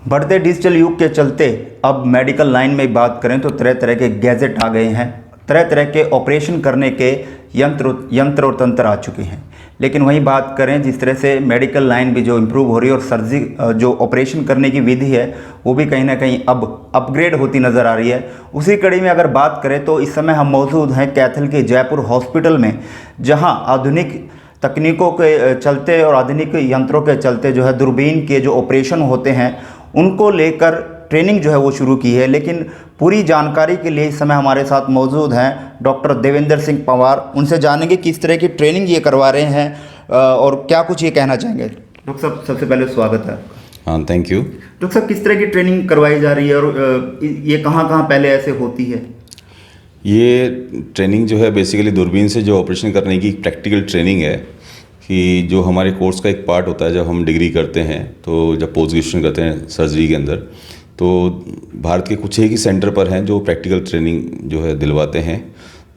बढ़ते डिजिटल युग के चलते अब मेडिकल लाइन में बात करें तो तरह तरह के गैजेट आ गए हैं, तरह तरह के ऑपरेशन करने के यंत्र और तंत्र आ चुके हैं। लेकिन वहीं बात करें जिस तरह से मेडिकल लाइन भी जो इम्प्रूव हो रही है और सर्जरी जो ऑपरेशन करने की विधि है वो भी कहीं ना कहीं अब अपग्रेड होती नज़र आ रही है। उसी कड़ी में अगर बात करें तो इस समय हम मौजूद हैं कैथल के जयपुर हॉस्पिटल में, जहां आधुनिक तकनीकों के चलते और आधुनिक यंत्रों के चलते जो है दूरबीन के जो ऑपरेशन होते हैं उनको लेकर ट्रेनिंग जो है वो शुरू की है। लेकिन पूरी जानकारी के लिए इस समय हमारे साथ मौजूद हैं डॉक्टर देवेंद्र सिंह पंवार। उनसे जानेंगे किस तरह की ट्रेनिंग ये करवा रहे हैं और क्या कुछ ये कहना चाहेंगे। डॉक्टर साहब सबसे पहले स्वागत है। हाँ, थैंक यू। डॉक्टर साहब किस तरह की ट्रेनिंग करवाई जा रही है और ये कहाँ कहाँ पहले ऐसे होती है? ये ट्रेनिंग जो है बेसिकली दूरबीन से जो ऑपरेशन करने की प्रैक्टिकल ट्रेनिंग है कि जो हमारे कोर्स का एक पार्ट होता है। जब हम डिग्री करते हैं तो जब पोस्ट ग्रेजुएशन करते हैं सर्जरी के अंदर, तो भारत के कुछ एक ही सेंटर पर हैं जो प्रैक्टिकल ट्रेनिंग जो है दिलवाते हैं।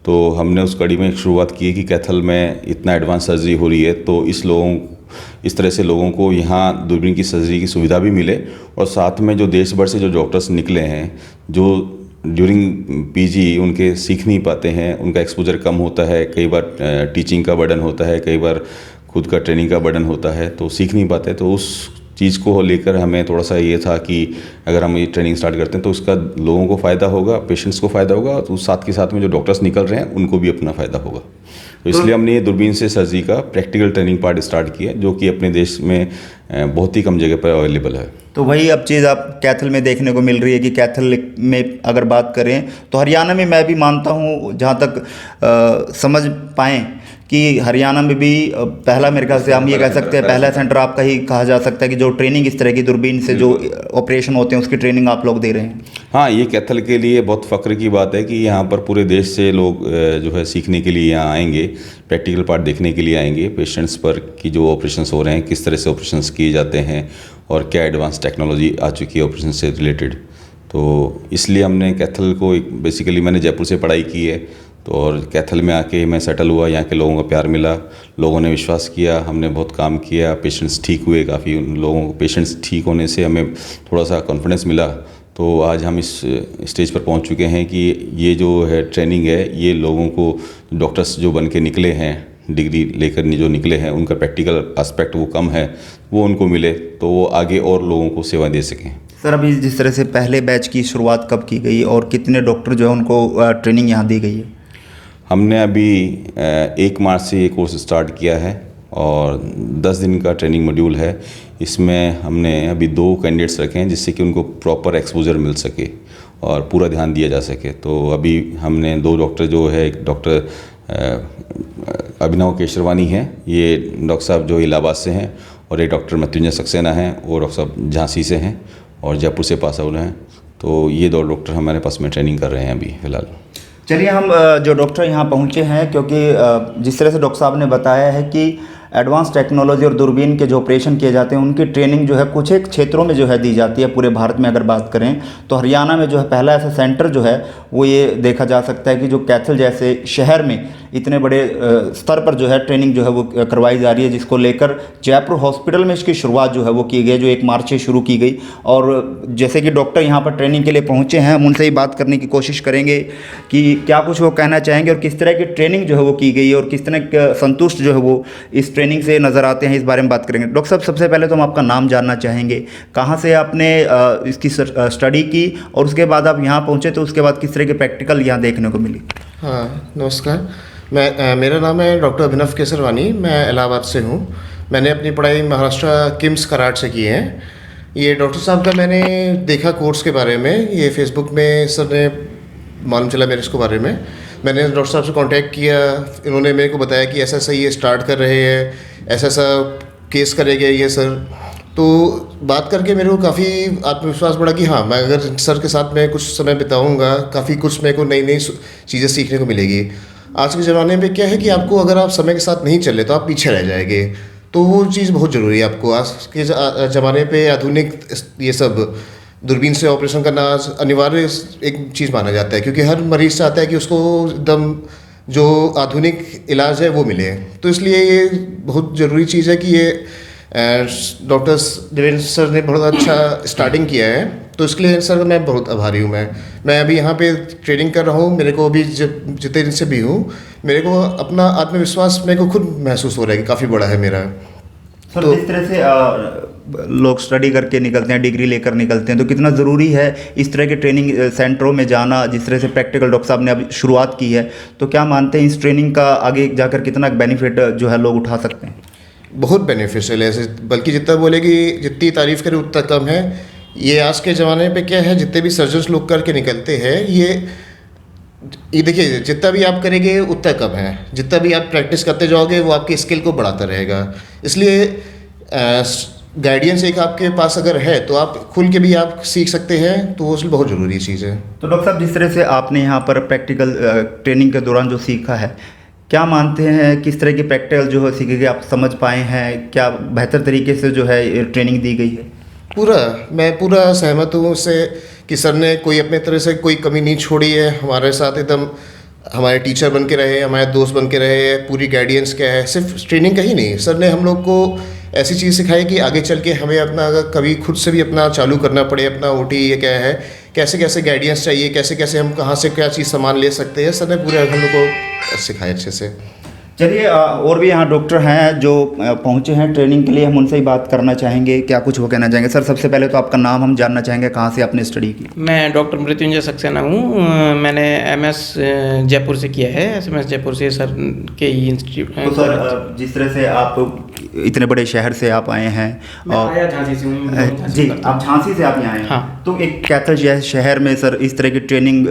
तो हमने उस कड़ी में एक शुरुआत की है कि कैथल में इतना एडवांस सर्जरी हो रही है तो इस तरह से लोगों को यहाँ दूरबीन की सर्जरी की सुविधा भी मिले और साथ में जो देश भर से जो डॉक्टर्स निकले हैं जो ड्यूरिंग पीजी उनके सीख नहीं पाते हैं, उनका एक्सपोजर कम होता है, कई बार टीचिंग का बर्डन होता है, कई बार खुद का ट्रेनिंग का बर्डन होता है तो सीख नहीं पाते। तो उस चीज़ को लेकर हमें थोड़ा सा ये था कि अगर हम ये ट्रेनिंग स्टार्ट करते हैं तो उसका लोगों को फ़ायदा होगा, पेशेंट्स को फ़ायदा होगा, तो साथ के साथ में जो डॉक्टर्स निकल रहे हैं उनको भी अपना फ़ायदा होगा। तो इसलिए हमने ये दूरबीन से सर्जरी का प्रैक्टिकल ट्रेनिंग पार्ट स्टार्ट किया जो कि अपने देश में बहुत ही कम जगह पर अवेलेबल है। तो वही अब चीज़ आप कैथल में देखने को मिल रही है कि कैथल में अगर बात करें तो हरियाणा में मैं भी मानता हूँ, जहाँ तक समझ पाएँ कि हरियाणा में भी पहला, मेरे ख्याल से हम ये कह सकते हैं पहला सेंटर आपका ही कहा जा सकता है कि जो ट्रेनिंग इस तरह की दूरबीन से जो ऑपरेशन होते हैं उसकी ट्रेनिंग आप लोग दे रहे हैं। हाँ, ये कैथल के लिए बहुत फ़ख्र की बात है कि यहाँ पर पूरे देश से लोग जो है सीखने के लिए यहाँ आएंगे, प्रैक्टिकल पार्ट देखने के लिए आएंगे, पेशेंट्स पर कि जो ऑपरेशंस हो रहे हैं किस तरह से ऑपरेशंस किए जाते हैं और क्या एडवांस टेक्नोलॉजी आ चुकी है ऑपरेशन से रिलेटेड। तो इसलिए हमने कैथल को बेसिकली मैंने जयपुर से पढ़ाई की है तो और कैथल में आके मैं सेटल हुआ, यहाँ के लोगों का प्यार मिला, लोगों ने विश्वास किया, हमने बहुत काम किया, पेशेंट्स ठीक हुए काफ़ी। उन लोगों को पेशेंट्स ठीक होने से हमें थोड़ा सा कॉन्फिडेंस मिला। तो आज हम इस स्टेज पर पहुँच चुके हैं कि ये जो है ट्रेनिंग है ये लोगों को, डॉक्टर्स जो बन के निकले हैं, डिग्री लेकर जो निकले हैं, उनका प्रैक्टिकल एस्पेक्ट वो कम है, वो उनको मिले तो वो आगे और लोगों को सेवा दे सकें। सर अभी जिस तरह से पहले बैच की शुरुआत कब की गई और कितने डॉक्टर जो है उनको ट्रेनिंग यहाँ दी गई है? हमने अभी 1 मार्च से ये कोर्स स्टार्ट किया है और 10 दिन का ट्रेनिंग मॉड्यूल है। इसमें हमने अभी 2 कैंडिडेट्स रखे हैं जिससे कि उनको प्रॉपर एक्सपोजर मिल सके और पूरा ध्यान दिया जा सके। तो अभी हमने 2 डॉक्टर जो है, एक डॉक्टर अभिनव केशरवानी हैं, ये डॉक्टर साहब जो इलाहाबाद से हैं, और एक डॉक्टर मृत्युंजय सक्सेना हैं, वो डॉक्टर साहब झांसी से हैं और जयपुर से पास आउट हैं। तो ये 2 डॉक्टर हमारे पास में ट्रेनिंग कर रहे हैं अभी फ़िलहाल। चलिए हम जो डॉक्टर यहाँ पहुँचे हैं, क्योंकि जिस तरह से डॉक्टर साहब ने बताया है कि एडवांस टेक्नोलॉजी और दूरबीन के जो ऑपरेशन किए जाते हैं उनकी ट्रेनिंग जो है कुछ एक क्षेत्रों में जो है दी जाती है। पूरे भारत में अगर बात करें तो हरियाणा में जो है पहला ऐसा सेंटर जो है वो ये देखा जा सकता है कि जो कैथल जैसे शहर में इतने बड़े स्तर पर जो है ट्रेनिंग जो है वो करवाई जा रही है, जिसको लेकर जयपुर हॉस्पिटल में इसकी शुरुआत जो है वो की गई, जो 1 मार्च से शुरू की गई। और जैसे कि डॉक्टर यहाँ पर ट्रेनिंग के लिए पहुँचे हैं, हम उनसे ही बात करने की कोशिश करेंगे कि क्या कुछ वो कहना चाहेंगे और किस तरह की ट्रेनिंग जो है वो की गई और किस तरह का संतुष्ट जो है वो इस ट्रेनिंग से नज़र आते हैं, इस बारे में बात करेंगे। डॉक्टर साहब सबसे पहले तो हम आपका नाम जानना चाहेंगे, कहाँ से आपने इसकी स्टडी की और उसके बाद आप यहाँ पहुँचे तो उसके बाद किस तरह के प्रैक्टिकल यहाँ देखने को मिली? हाँ, नमस्कार। मेरा नाम है डॉक्टर अभिनव केसरवानी, मैं इलाहाबाद से हूँ। मैंने अपनी पढ़ाई महाराष्ट्र किम्स कराड़ से की है। ये डॉक्टर साहब का मैंने देखा कोर्स के बारे में, ये फेसबुक में सर ने मालूम चला मेरे इसको बारे में। मैंने डॉक्टर साहब से कांटेक्ट किया, इन्होंने मेरे को बताया कि ऐसा ऐसा ये स्टार्ट कर रहे हैं, ऐसा ऐसा केस करेंगे ये सर। तो बात करके मेरे को काफ़ी आत्मविश्वास बढ़ा कि हाँ, मैं अगर सर के साथ में कुछ समय बिताऊंगा, काफ़ी कुछ मेरे को नई नई चीज़ें सीखने को मिलेगी। आज के ज़माने में क्या है कि आपको अगर आप समय के साथ नहीं चले तो आप पीछे रह जाएंगे, तो वो चीज़ बहुत ज़रूरी है। आपको आज के ज़माने पे आधुनिक ये सब दूरबीन से ऑपरेशन करना अनिवार्य एक चीज़ माना जाता है, क्योंकि हर मरीज़ चाहता है कि उसको एकदम जो आधुनिक इलाज है वो मिले। तो इसलिए ये बहुत ज़रूरी चीज़ है कि ये डॉक्टर देवेंद्र सर ने बहुत अच्छा स्टार्टिंग किया है, तो इसके लिए सर मैं बहुत आभारी हूँ। मैं अभी यहाँ पे ट्रेनिंग कर रहा हूँ। मेरे को अभी जितने दिन से भी हूँ, मेरे को अपना आत्मविश्वास मेरे को खुद महसूस हो रहा है कि काफ़ी बड़ा है मेरा। सर जिस तरह से लोग स्टडी करके निकलते हैं, डिग्री लेकर निकलते हैं, तो कितना ज़रूरी है इस तरह के ट्रेनिंग सेंटरों में जाना, जिस तरह से प्रैक्टिकल डॉक्टर साहब ने अभी शुरुआत की है, तो क्या मानते हैं इस ट्रेनिंग का आगे जाकर कितना बेनिफिट जो है लोग उठा सकते हैं? बहुत बेनिफिशियल है ऐसे, बल्कि जितना बोले कि जितनी तारीफ़ करें उतना कम है। ये आज के ज़माने पे क्या है, जितने भी सर्जन्स लोग करके निकलते हैं, ये देखिए, जितना भी आप करेंगे उतना कम है। जितना भी आप प्रैक्टिस करते जाओगे वो आपकी स्किल को बढ़ाता रहेगा। इसलिए गाइडेंस एक आपके पास अगर है तो आप खुल के भी आप सीख सकते हैं, तो वो बहुत ज़रूरी चीज़ है। तो डॉक्टर साहब, जिस तरह से आपने यहाँ पर प्रैक्टिकल ट्रेनिंग के दौरान जो सीखा है, क्या मानते हैं किस तरह की प्रैक्टिकल जो है सीखे आप समझ पाए हैं? क्या बेहतर तरीके से जो है ट्रेनिंग दी गई है? मैं पूरा सहमत हूँ उससे कि सर ने कोई अपने तरह से कोई कमी नहीं छोड़ी है। हमारे साथ एकदम हमारे टीचर बन के रहे, हमारे दोस्त बन के रहे। पूरी गाइडेंस क्या है, सिर्फ ट्रेनिंग का ही नहीं, सर ने हम लोग को ऐसी चीज़ सिखाई कि आगे चल के हमें अपना अगर कभी खुद से भी अपना चालू करना पड़े अपना ओटी, ये क्या है, कैसे कैसे गाइडेंस चाहिए, कैसे कैसे हम कहाँ से क्या चीज़ सामान ले सकते हैं, सर ने पूरे हम लोग को सिखाया अच्छे से। चलिए, और भी यहाँ डॉक्टर हैं जो पहुँचे हैं ट्रेनिंग के लिए, हम उनसे ही बात करना चाहेंगे। क्या कुछ वो कहना चाहेंगे? सर, सबसे पहले तो आपका नाम हम जानना चाहेंगे, कहाँ से आपने स्टडी की? मैं डॉक्टर मृत्युंजय सक्सेना हूँ। मैंने एमएस जयपुर से किया है, एसएमएस जयपुर से सर के ही इंस्टीट्यूट। तो सर, जिस तरह से आप इतने बड़े शहर से आप आए हैं, और झांसी से हूँ। जी, आप झांसी से आप यहाँ आए हैं। हाँ। तो एक कैथल शहर में सर इस तरह की ट्रेनिंग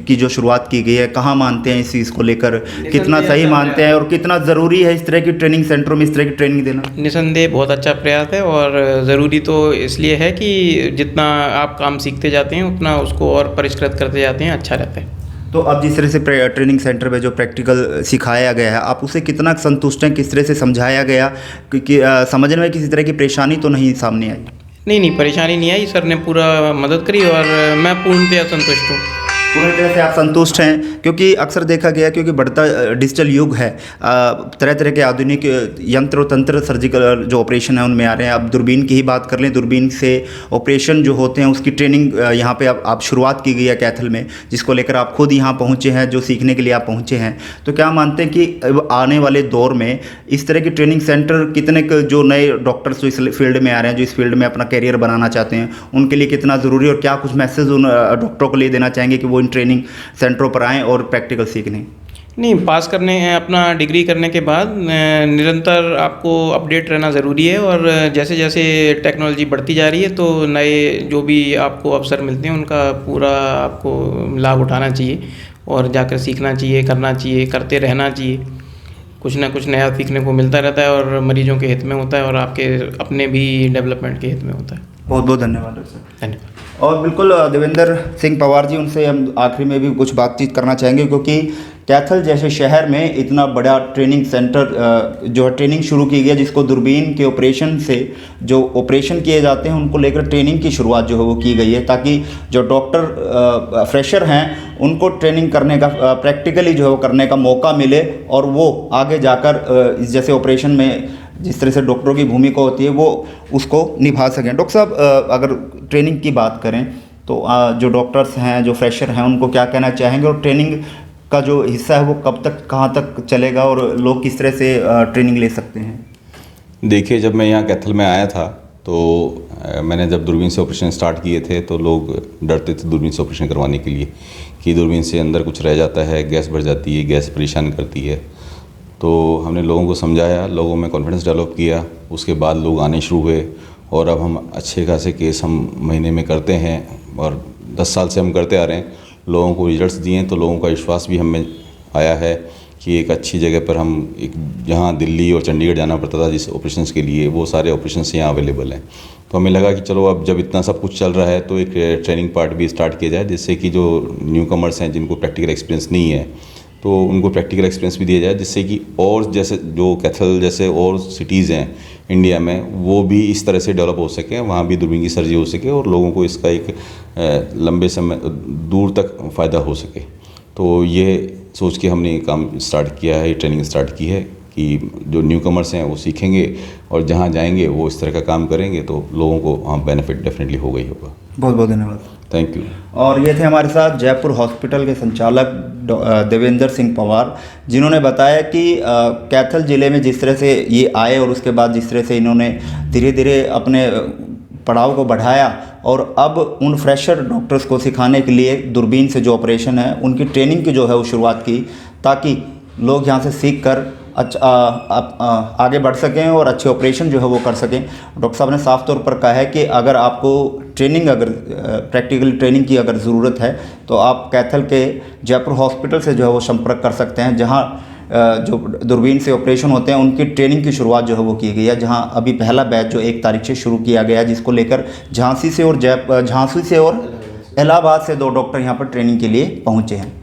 की जो शुरुआत की गई है, कहाँ मानते हैं इस चीज़ को लेकर, कितना सही मानते हैं और कितना ज़रूरी है इस तरह की ट्रेनिंग सेंटरों में इस तरह की ट्रेनिंग देना? निसंदेह बहुत अच्छा प्रयास है, और ज़रूरी तो इसलिए है कि जितना आप काम सीखते जाते हैं उतना उसको और परिष्कृत करते जाते हैं, अच्छा रहता है। तो अब जिस तरह से ट्रेनिंग सेंटर में जो प्रैक्टिकल सिखाया गया है, आप उसे कितना संतुष्ट हैं? किस तरह से समझाया गया, क्योंकि समझने में किसी तरह की परेशानी तो नहीं सामने आई? नहीं, परेशानी नहीं आई। सर ने पूरा मदद करी और मैं पूर्णतः संतुष्ट हूँ। पूरी तरह से आप संतुष्ट हैं? क्योंकि अक्सर देखा गया, क्योंकि बढ़ता डिजिटल युग है, तरह तरह के आधुनिक यंत्र और तंत्र सर्जिकल जो ऑपरेशन है उनमें आ रहे हैं। अब दूरबीन की ही बात कर लें, दूरबीन से ऑपरेशन जो होते हैं उसकी ट्रेनिंग यहाँ पे आप शुरुआत की गई है कैथल में, जिसको लेकर आप खुद यहाँ पहुँचे हैं, जो सीखने के लिए आप पहुँचे हैं। तो क्या मानते हैं कि आने वाले दौर में इस तरह की ट्रेनिंग सेंटर कितने जो नए डॉक्टर्स जो इस फील्ड में आ रहे हैं, जो इस फील्ड में अपना करियर बनाना चाहते हैं, उनके लिए कितना ज़रूरी, और क्या कुछ मैसेज उन डॉक्टरों को लिए देना चाहेंगे कि वो इन ट्रेनिंग सेंटरों पर आएँ और प्रैक्टिकल सीखने? नहीं, पास करने अपना डिग्री करने के बाद निरंतर आपको अपडेट रहना ज़रूरी है, और जैसे जैसे टेक्नोलॉजी बढ़ती जा रही है तो नए जो भी आपको अवसर मिलते हैं उनका पूरा आपको लाभ उठाना चाहिए, और जाकर सीखना चाहिए, करना चाहिए, करते रहना चाहिए। कुछ ना कुछ नया सीखने को मिलता रहता है, और मरीजों के हित में होता है, और आपके अपने भी डेवलपमेंट के हित में होता है। बहुत बहुत धन्यवाद सर। धन्यवाद। और बिल्कुल देवेंद्र सिंह पवार जी, उनसे हम आखिरी में भी कुछ बातचीत करना चाहेंगे, क्योंकि कैथल जैसे शहर में इतना बड़ा ट्रेनिंग सेंटर जो है ट्रेनिंग शुरू की गई है, जिसको दूरबीन के ऑपरेशन से जो ऑपरेशन किए जाते हैं उनको लेकर ट्रेनिंग की शुरुआत जो है वो की गई है, ताकि जो डॉक्टर फ्रेशर हैं उनको ट्रेनिंग करने का प्रैक्टिकली जो है वो करने का मौका मिले, और वो आगे जाकर जैसे ऑपरेशन में जिस तरह से डॉक्टरों की भूमिका होती है वो उसको निभा सकें। डॉक्टर साहब, अगर ट्रेनिंग की बात करें तो जो डॉक्टर्स हैं, जो फ्रेशर हैं, उनको क्या कहना चाहेंगे, और ट्रेनिंग का जो हिस्सा है वो कब तक कहाँ तक चलेगा, और लोग किस तरह से ट्रेनिंग ले सकते हैं? देखिए, जब मैं यहाँ कैथल में आया था तो मैंने जब दूरबीन से ऑपरेशन स्टार्ट किए थे तो लोग डरते थे दूरबीन से ऑपरेशन करवाने के लिए, कि दूरबीन से अंदर कुछ रह जाता है, गैस भर जाती है, गैस परेशान करती है। तो हमने लोगों को समझाया, लोगों में कॉन्फिडेंस डेवलप किया, उसके बाद लोग आने शुरू हुए, और अब हम अच्छे खासे केस हम महीने में करते हैं, और 10 साल से हम करते आ रहे हैं। लोगों को रिजल्ट्स दिए हैं तो लोगों का विश्वास भी हमें आया है कि एक अच्छी जगह पर हम एक जहाँ दिल्ली और चंडीगढ़ जाना पड़ता था जिस ऑपरेशंस के लिए, वो सारे ऑपरेशंस यहाँ अवेलेबल हैं। तो हमें लगा कि चलो अब जब इतना सब कुछ चल रहा है तो एक ट्रेनिंग पार्ट भी स्टार्ट किया जाए, जिससे कि जो न्यू कमर्स हैं, जिनको प्रैक्टिकल एक्सपीरियंस नहीं है, तो उनको प्रैक्टिकल एक्सपीरियंस भी दिया जाए, जिससे कि और जैसे जो कैथल जैसे और सिटीज़ हैं इंडिया में, वो भी इस तरह से डेवलप हो सके, वहाँ भी दूरबीन की सर्जरी हो सके, और लोगों को इसका एक लंबे समय दूर तक फ़ायदा हो सके। तो ये सोच के हमने काम स्टार्ट किया है, ट्रेनिंग स्टार्ट की है। कि जो न्यू कमर्स हैं वो सीखेंगे और जहाँ जाएंगे वो इस तरह का काम करेंगे तो लोगों को वहाँ बेनिफिट डेफिनेटली होगा ही होगा। बहुत बहुत धन्यवाद। Thank you. और ये थे हमारे साथ जयपुर हॉस्पिटल के संचालक देवेंद्र सिंह पवार, जिन्होंने बताया कि कैथल ज़िले में जिस तरह से ये आए और उसके बाद जिस तरह से इन्होंने धीरे धीरे अपने पड़ाव को बढ़ाया और अब उन फ्रेशर डॉक्टर्स को सिखाने के लिए दूरबीन से जो ऑपरेशन है उनकी ट्रेनिंग की जो है वो शुरुआत की, ताकि लोग यहाँ से सीख कर आगे बढ़ सकें और अच्छे ऑपरेशन जो है वो कर सकें। डॉक्टर साहब ने साफ तौर पर कहा है कि अगर आपको ट्रेनिंग, अगर प्रैक्टिकल ट्रेनिंग की अगर ज़रूरत है तो आप कैथल के जयपुर हॉस्पिटल से जो है वो संपर्क कर सकते हैं, जहां जो दूरबीन से ऑपरेशन होते हैं उनकी ट्रेनिंग की शुरुआत जो है वो की गई है, जहां अभी पहला बैच जो 1 तारीख से शुरू किया गया है, जिसको लेकर झांसी से और इलाहाबाद से 2 डॉक्टर यहाँ पर ट्रेनिंग के लिए पहुँचे हैं।